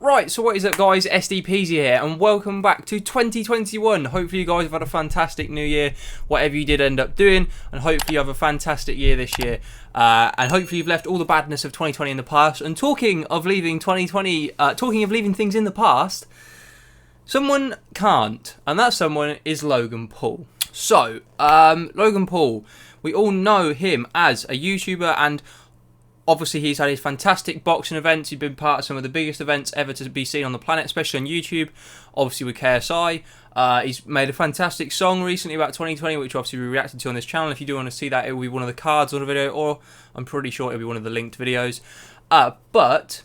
Right, so what is up guys, SDPeasy here, and welcome back to 2021. Hopefully you guys have had a fantastic new year, whatever you did end up doing, and hopefully you have a fantastic year this year. And hopefully you've left all the badness of 2020 in the past. And talking of leaving 2020, talking of leaving things in the past, someone can't, and that someone is Logan Paul. So, Logan Paul, we all know him as a YouTuber, and obviously he's had his fantastic boxing events. He's been part of some of the biggest events ever to be seen on the planet, especially on YouTube, obviously with KSI. He's made a fantastic song recently about 2020, which obviously we reacted to on this channel. If you do want to see that, it will be one of the cards on the video, or I'm pretty sure it'll be one of the linked videos. But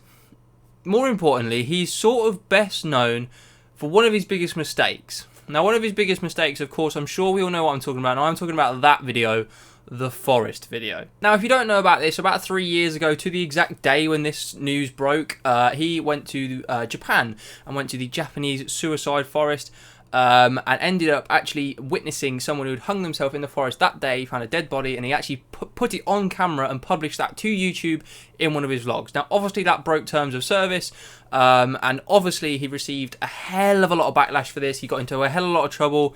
more importantly, he's sort of best known for one of his biggest mistakes. Now, one of his biggest mistakes, of course, I'm sure we all know what I'm talking about. Now, I'm talking about that video, the Forest video. Now, if you don't know about this, about 3 years ago, to the exact day when this news broke, he went to Japan and went to the Japanese suicide forest, and ended up actually witnessing someone who had hung themselves in the forest that day. He found a dead body, and he actually put it on camera and published that to YouTube in one of his vlogs. Now, obviously, that broke terms of service, and obviously, he received a hell of a lot of backlash for this. He got into a hell of a lot of trouble.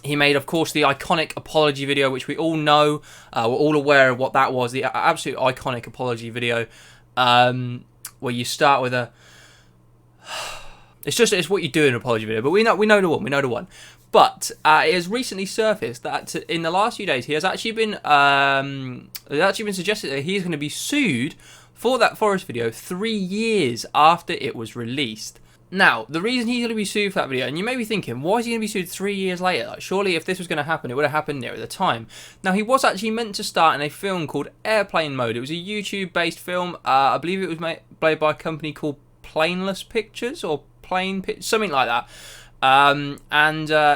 He made, of course, the iconic apology video, which we all know. We're all aware of what that was. The absolute iconic apology video, where you start with a... It's what you do in an apology video, but we know the one. We know the one. But it has recently surfaced that in the last few days, he has actually been suggested that he's going to be sued for that Forest video 3 years after it was released. Now, the reason he's going to be sued for that video, and you may be thinking, why is he going to be sued 3 years later? Like, surely if this was going to happen, it would have happened near at the time. Now, he was actually meant to start in a film called Airplane Mode. It was a YouTube-based film. I believe it was made by a company called Planeless Pictures, or something like that.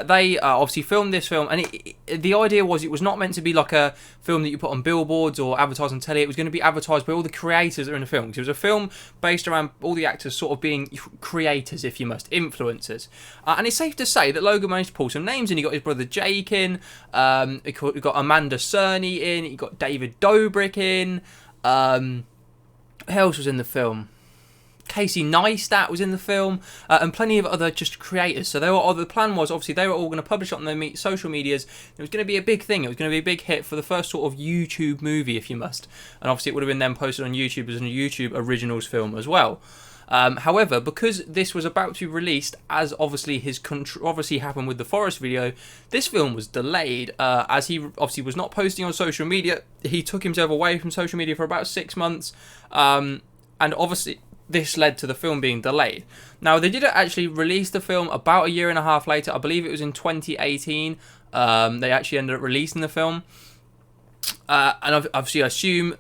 They obviously filmed this film, and the idea was it was not meant to be like a film that you put on billboards or advertise on telly. It was going to be advertised by all the creators that are in the film. It was a film based around all the actors sort of being creators, if you must, influencers. And it's safe to say that Logan managed to pull some names in. He got his brother Jake in, he got Amanda Cerny in, he got David Dobrik in, who else was in the film? Casey Neistat was in the film, and plenty of other just creators. So the plan was, obviously, they were all going to publish it on their social medias. It was going to be a big thing. It was going to be a big hit for the first sort of YouTube movie, if you must. And obviously, it would have been then posted on YouTube as a YouTube Originals film as well. However, because this was about to be released, as obviously his controversy happened with the Forest video, this film was delayed, as he obviously was not posting on social media. He took himself away from social media for about 6 months, and obviously this led to the film being delayed. Now, they did actually release the film about a year and a half later. I believe it was in 2018. They actually ended up releasing the film. And obviously, assume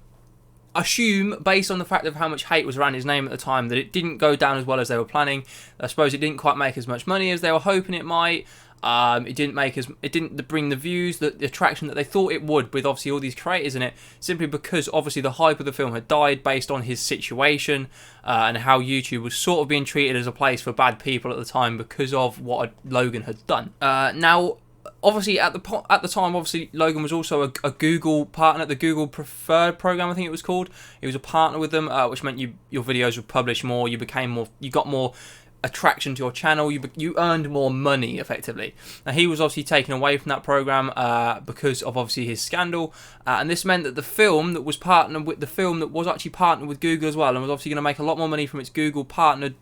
based on the fact of how much hate was around his name at the time, that it didn't go down as well as they were planning. I suppose it didn't quite make as much money as they were hoping it might. It didn't bring the views, the attraction that they thought it would, with obviously all these creators in it, simply because obviously the hype of the film had died based on his situation, and how YouTube was sort of being treated as a place for bad people at the time because of what Logan had done. Now, obviously at the time, obviously Logan was also a Google partner, the Google Preferred program, I think it was called. He was a partner with them, which meant your videos would publish more, you got more attraction to your channel, you earned more money effectively. Now, he was obviously taken away from that program because of obviously his scandal, and this meant that the film that was actually partnered with Google as well, and was obviously going to make a lot more money from its Google partner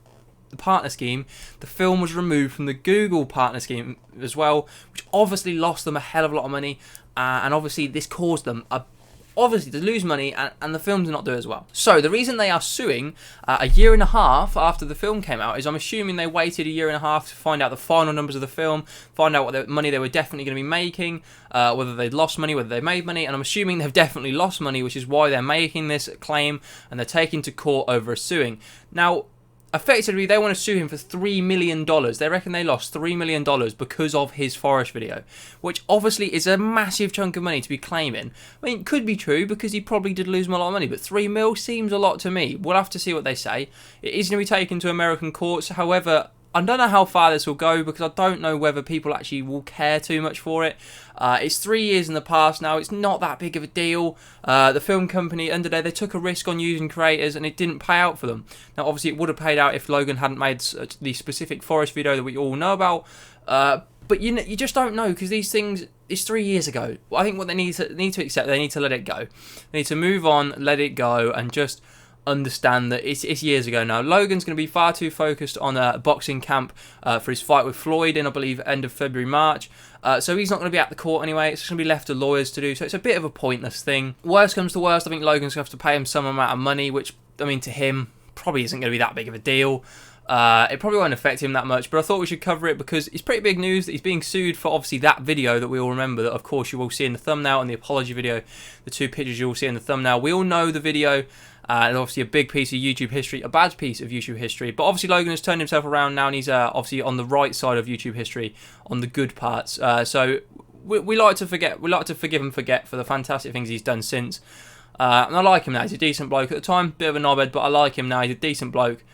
scheme, the film was removed from the Google partner scheme as well, which obviously lost them a hell of a lot of money, and obviously this caused them to lose money, and the film did not do as well. So the reason they are suing a year and a half after the film came out is, I'm assuming they waited a year and a half to find out the final numbers of the film, find out what money they were definitely going to be making, whether they'd lost money, whether they made money, and I'm assuming they've definitely lost money, which is why they're making this claim, and they're taking to court over suing. Now, effectively, they want to sue him for $3 million. They reckon they lost $3 million because of his Forest video, which obviously is a massive chunk of money to be claiming. I mean, it could be true because he probably did lose a lot of money, but $3 million seems a lot to me. We'll have to see what they say. It is going to be taken to American courts. However, I don't know how far this will go because I don't know whether people actually will care too much for it. It's 3 years in the past now. It's not that big of a deal. The film company, end of the day, they took a risk on using creators and it didn't pay out for them. Now, obviously, it would have paid out if Logan hadn't made the specific Forest video that we all know about. But you just don't know because these things, it's 3 years ago. I think what they need to accept, they need to let it go. They need to move on, let it go, and just understand that it's years ago now. Logan's going to be far too focused on a boxing camp for his fight with Floyd in, I believe, end of February, March. So he's not going to be at the court anyway. It's just going to be left to lawyers to do. So it's a bit of a pointless thing. Worst comes to worst, I think Logan's going to have to pay him some amount of money, which, I mean, to him, probably isn't going to be that big of a deal. It probably won't affect him that much, but I thought we should cover it because it's pretty big news that he's being sued for obviously that video that we all remember, that of course you will see in the thumbnail and the apology video, the 2 pictures you will see in the thumbnail. We all know the video, and obviously a big piece of YouTube history, a bad piece of YouTube history, but obviously Logan has turned himself around now and he's obviously on the right side of YouTube history, on the good parts. So we like to forget, we like to forgive and forget for the fantastic things he's done since. And I like him now. He's a decent bloke. At the time, bit of a knobhead, but I like him now. He's a decent bloke.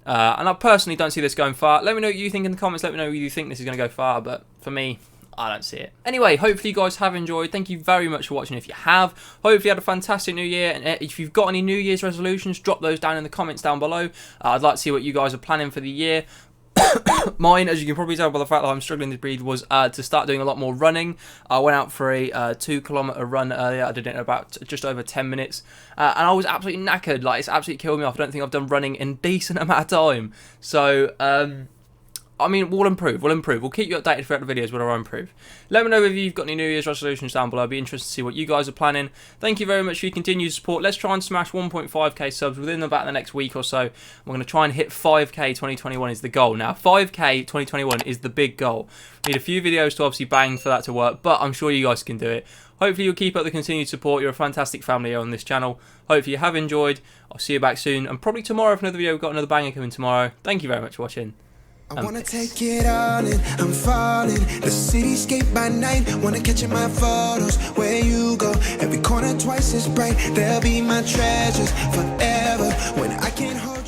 And I personally don't see this going far. Let me know what you think in the comments. Let me know if you think this is going to go far. But for me, I don't see it. Anyway, hopefully you guys have enjoyed. Thank you very much for watching if you have. Hopefully you had a fantastic new year. And if you've got any New Year's resolutions, drop those down in the comments down below. I'd like to see what you guys are planning for the year. Mine, as you can probably tell by the fact that I'm struggling to breathe, was to start doing a lot more running. I went out for a 2-kilometer run earlier. I did it in about just over 10 minutes. And I was absolutely knackered. Like, it's absolutely killed me off. I don't think I've done running in a decent amount of time. So, I mean, we'll improve. We'll keep you updated throughout the videos whether I improve. Let me know if you've got any New Year's resolutions down below. I'd be interested to see what you guys are planning. Thank you very much for your continued support. Let's try and smash 1.5k subs within about the next week or so. We're going to try and hit 5k 2021 is the goal. Now, 5k 2021 is the big goal. We need a few videos to obviously bang for that to work, but I'm sure you guys can do it. Hopefully you'll keep up the continued support. You're a fantastic family here on this channel. Hopefully you have enjoyed. I'll see you back soon, and probably tomorrow for another video. We've got another banger coming tomorrow. Thank you very much for watching. I wanna take it all in, I'm falling. The cityscape by night, wanna catch in my photos. Where you go, every corner twice as bright. They'll be my treasures forever when I can't hold